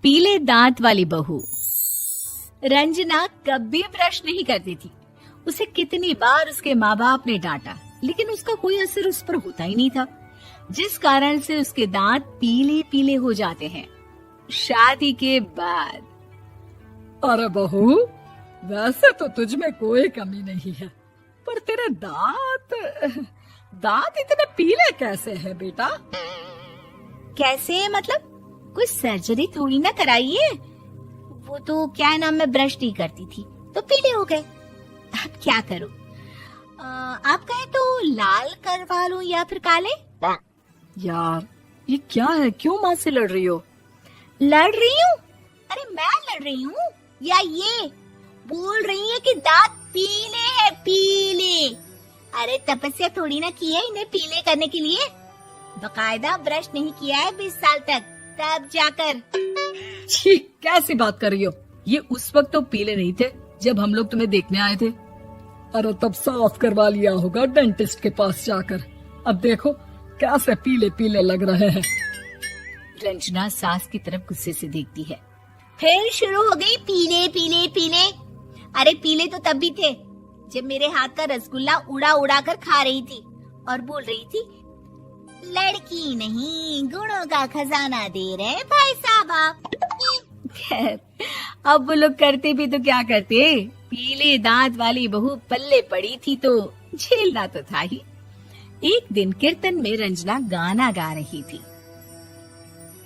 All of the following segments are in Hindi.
पीले दांत वाली बहू। रंजना कभी ब्रश नहीं करती थी। उसे कितनी बार उसके माँ बाप ने डांटा, लेकिन उसका कोई असर उस पर होता ही नहीं था, जिस कारण से उसके दांत पीले पीले हो जाते हैं। शादी के बाद। अरे बहू, वैसे तो तुझ में कोई कमी नहीं है, पर तेरे दांत इतने पीले कैसे हैं बेटा? कैसे मतलब? कोई सर्जरी थोड़ी ना कराई है। वो तो क्या नाम, मैं ब्रश नहीं करती थी तो पीले हो गए। अब क्या करूं? आप कहें तो लाल करवा लूं या फिर काले? यार ये क्या है, क्यों माँ से लड़ रही हो? लड़ रही हूँ? अरे मैं लड़ रही हूँ या ये बोल रही है कि दांत पीले हैं, पीले। अरे तपस्या थोड़ी ना की है इन्हें पीले करने के लिए। बकायदा ब्रश नहीं किया है 20 साल तक, तब जाकर। छी, कैसी बात कर रही हो? ये उस वक्त तो पीले नहीं थे जब हम लोग तुम्हें देखने आए थे। अरे तब साफ करवा लिया होगा डेंटिस्ट के पास जाकर। अब देखो कैसे पीले पीले लग रहे हैं। रंजना सास की तरफ गुस्से से देखती है। फिर शुरू हो गई पीले पीले पीले। अरे पीले तो तब भी थे जब मेरे हाथ का रसगुल्ला उड़ा उड़ा कर खा रही थी और बोल रही थी, लड़की नहीं गुणों का खजाना दे रहे भाई साहब आप। खैर, अब वो लोग करते भी तो क्या करते, पीले दांत वाली बहू पल्ले पड़ी थी तो झेलना तो था ही। एक दिन कीर्तन में रंजना गाना गा रही थी।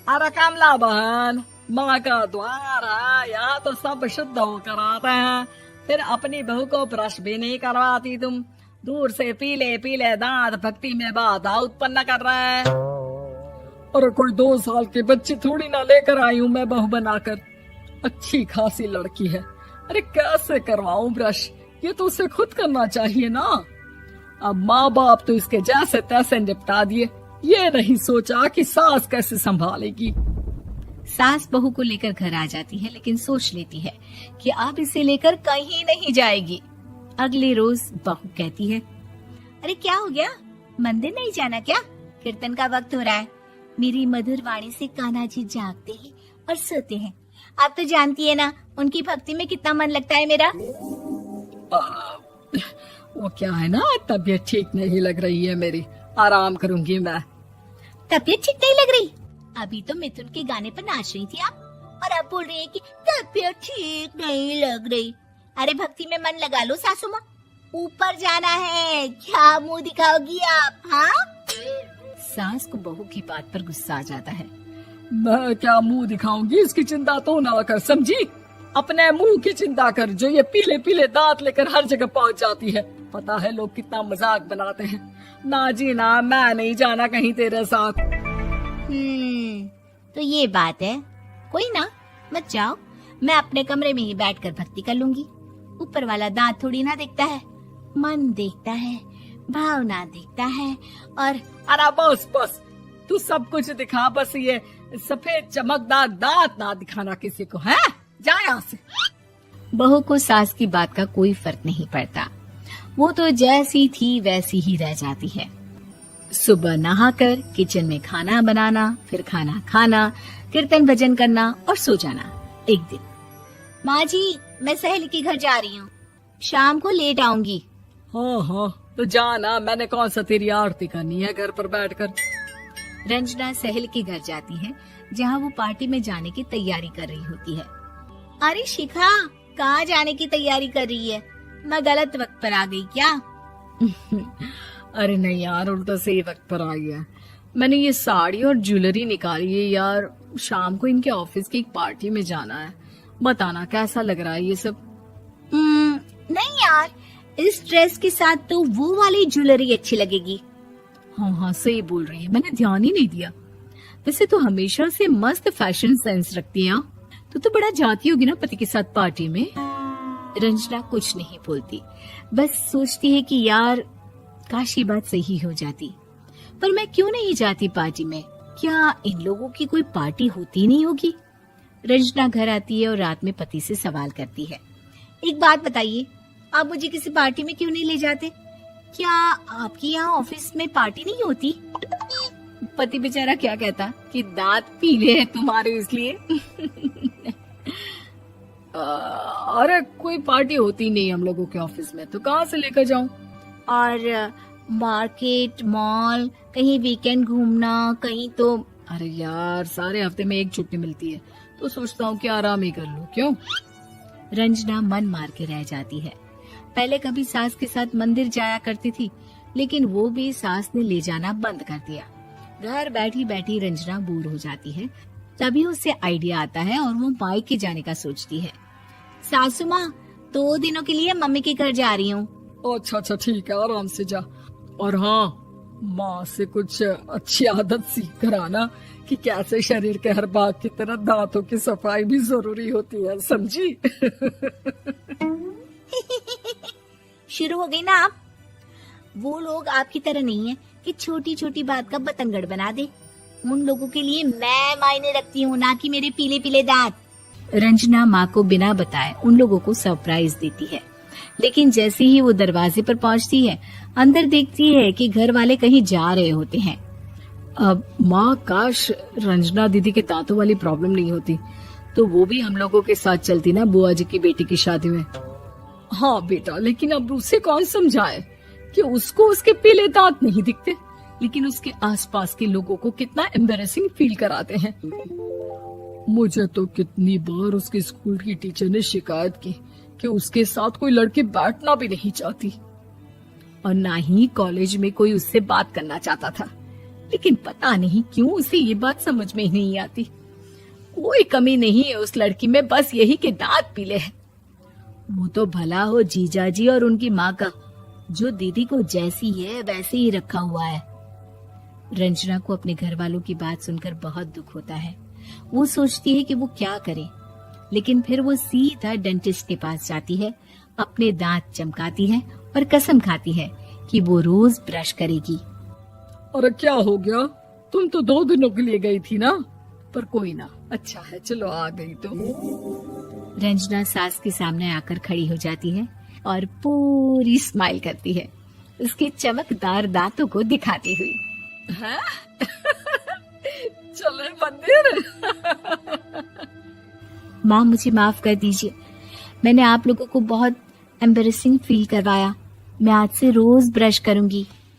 अरे कमला बहन, माँ का द्वार है, यहाँ तो सब शुद्ध होकर आते हैं, फिर अपनी बहू को ब्रश भी नहीं करवाती तुम। दूर से पीले पीले दांत भक्ति में बाधा उत्पन्न कर रहे हैं। अरे कोई 2 साल के बच्चे थोड़ी ना लेकर आई हूँ मैं बहू बनाकर। अच्छी खासी लड़की है, अरे कैसे करवाऊं ब्रश? ये तो उसे खुद करना चाहिए ना। अब माँ बाप तो इसके जैसे तैसे निपटा दिए, ये नहीं सोचा कि सास कैसे संभालेगी। सास बहू को लेकर घर आ जाती है, लेकिन सोच लेती है कि अब इसे लेकर कहीं नहीं जाएगी। अगले रोज बहू कहती है, अरे क्या हो गया, मंदिर नहीं जाना क्या? कीर्तन का वक्त हो रहा है। मेरी मधुर वाणी से कान्हा जी जागते हैं और सोते हैं। आप तो जानती है ना उनकी भक्ति में कितना मन लगता है मेरा। वो क्या है ना, तबीयत ठीक नहीं लग रही है मेरी, आराम करूंगी मैं। तबीयत ठीक नहीं लग रही? अभी तो मिथुन के गाने पर नाच रही थी आप, और अब बोल रही है कि तबीयत ठीक नहीं लग रही। अरे भक्ति में मन लगा लो सासू माँ, ऊपर जाना है, क्या मुंह दिखाओगी आप? हाँ? सास को बहू की बात पर गुस्सा आ जाता है। मैं क्या मुंह दिखाऊंगी, इसकी चिंता तो ना कर, समझी? अपने मुंह की चिंता कर, जो ये पीले पीले दांत लेकर हर जगह पहुंच जाती है। पता है लोग कितना मजाक बनाते हैं। ना जी ना, मैं नहीं जाना कहीं तेरे साथ। तो ये बात है। कोई ना, मत जाओ, मैं अपने कमरे में ही बैठकर भक्ति कर लूंगी। ऊपर वाला दांत थोड़ी ना देखता है, मन देखता है, भावना देखता है। और अरे बस बस, तू सब कुछ दिखा, बस ये सफेद चमकदार दांत ना दिखाना किसी को, है? जा यहाँ से। बहू को सास की बात का कोई फर्क नहीं पड़ता, वो तो जैसी थी वैसी ही रह जाती है। सुबह नहाकर किचन में खाना बनाना, फिर खाना खाना, कीर्तन भजन करना और सो जाना। एक दिन, माँ जी मैं सहेली के घर जा रही हूँ, शाम को लेट आऊंगी। हाँ हाँ तो जाना, मैंने कौन सा तेरी आरती करनी है घर पर बैठकर। रंजना सहेली के घर जाती है, जहाँ वो पार्टी में जाने की तैयारी कर रही होती है। अरे शिखा, कहाँ जाने की तैयारी कर रही है? मैं गलत वक्त पर आ गई क्या? अरे नहीं यार, उल्टा सही वक्त पर आ गया। मैंने ये साड़ी और ज्वेलरी निकाली है यार, शाम को इनके ऑफिस की एक पार्टी में जाना है। बताना कैसा लग रहा है ये सब? नहीं यार, इस ड्रेस के साथ तो वो वाली ज्वेलरी अच्छी लगेगी। हाँ हाँ सही बोल रही है, मैंने ध्यान ही नहीं दिया। वैसे तो हमेशा से मस्त फैशन सेंस रखती है। तो बड़ा जाती होगी ना पति के साथ पार्टी में। रंजना कुछ नहीं बोलती, बस सोचती है कि यार काश ये बात सही हो जाती, पर मैं क्यों नहीं जाती पार्टी में? क्या इन लोगों की कोई पार्टी होती नहीं होगी? रंजना घर आती है और रात में पति से सवाल करती है, एक बात बताइए, आप मुझे किसी पार्टी में क्यों नहीं ले जाते? क्या आपकी यहाँ ऑफिस में पार्टी नहीं होती? पति बेचारा क्या कहता कि दांत पीले हैं तुम्हारे इसलिए। अरे कोई पार्टी होती नहीं हम लोगों के ऑफिस में, तो कहाँ से लेकर जाऊं? और मार्केट, मॉल, कहीं वीकेंड घूमना, कहीं तो। अरे यार सारे हफ्ते में एक छुट्टी मिलती है, तो सोचता हूँ कि आराम ही कर लूं। क्यों? रंजना मन मार के रह जाती है। पहले कभी सास के साथ मंदिर जाया करती थी, लेकिन वो भी सास ने ले जाना बंद कर दिया। घर बैठी बैठी रंजना बोर हो जाती है। तभी उसे आइडिया आता है और वो मायके जाने का सोचती है। सासू माँ, 2 दिनों के लिए मम्मी के घर जा रही हूँ। अच्छा ठीक है, आराम से जा। और हाँ, माँ से कुछ अच्छी आदत सीख कर आना कि कैसे शरीर के हर भाग की तरह दांतों की सफाई भी जरूरी होती है, समझी? शुरू हो गई ना आप। वो लोग आपकी तरह नहीं है कि छोटी छोटी बात का बतंगड़ बना दे। उन लोगों के लिए मैं मायने रखती हूँ, ना कि मेरे पीले पीले दांत। रंजना माँ को बिना बताए उन लोगों को सरप्राइज देती है, लेकिन जैसे ही वो दरवाजे पर पहुंचती है, अंदर देखती है कि घर वाले कहीं जा रहे होते हैं। अब माँ, काश रंजना दीदी के दांतों वाली प्रॉब्लम नहीं होती, तो वो भी हम लोगों के साथ चलती ना बुआ जी की बेटी की शादी में। हाँ बेटा, लेकिन अब उसे कौन समझाए कि उसको उसके पीले दांत नहीं दिखते, लेकिन उसके आसपास के लोगों को कितना एम्बैरेसिंग फील कराते हैं। मुझे तो कितनी बार उसके स्कूल की टीचर ने शिकायत की कि उसके साथ कोई लड़की बैठना भी नहीं चाहती, और ना ही कॉलेज में कोई उससे बात करना चाहता था। लेकिन पता नहीं क्यों उसे ये बात समझ में ही नहीं आती। कोई कमी नहीं है उस लड़की में, बस यही कि दांत पीले हैं। वो तो भला हो जीजा जी और उनकी माँ का, जो दीदी को जैसी है वैसे ही रखा हुआ है। रंजना को अपने घर वालों की बात सुनकर बहुत दुख होता है। वो सोचती है कि वो क्या करे, लेकिन फिर वो सीधा डेंटिस्ट के पास जाती है, अपने दांत चमकाती है और कसम खाती है कि वो रोज ब्रश करेगी। अरे क्या हो गया? तुम तो 2 दिनों के लिए गई थी ना। पर कोई ना, अच्छा है, चलो आ गई तो। रंजना सास के सामने आकर खड़ी हो जाती है और पूरी स्माइल करती है, उसके चमकदार दांतों को दिखाती हुई। हैं? चले मंदिर। माँ, मुझे माफ कर दीजिए, मैंने आप लोगों को बहुत एम्बैरेसिंग फील करवाया। मैं आज से रोज ब्रश करूंगी।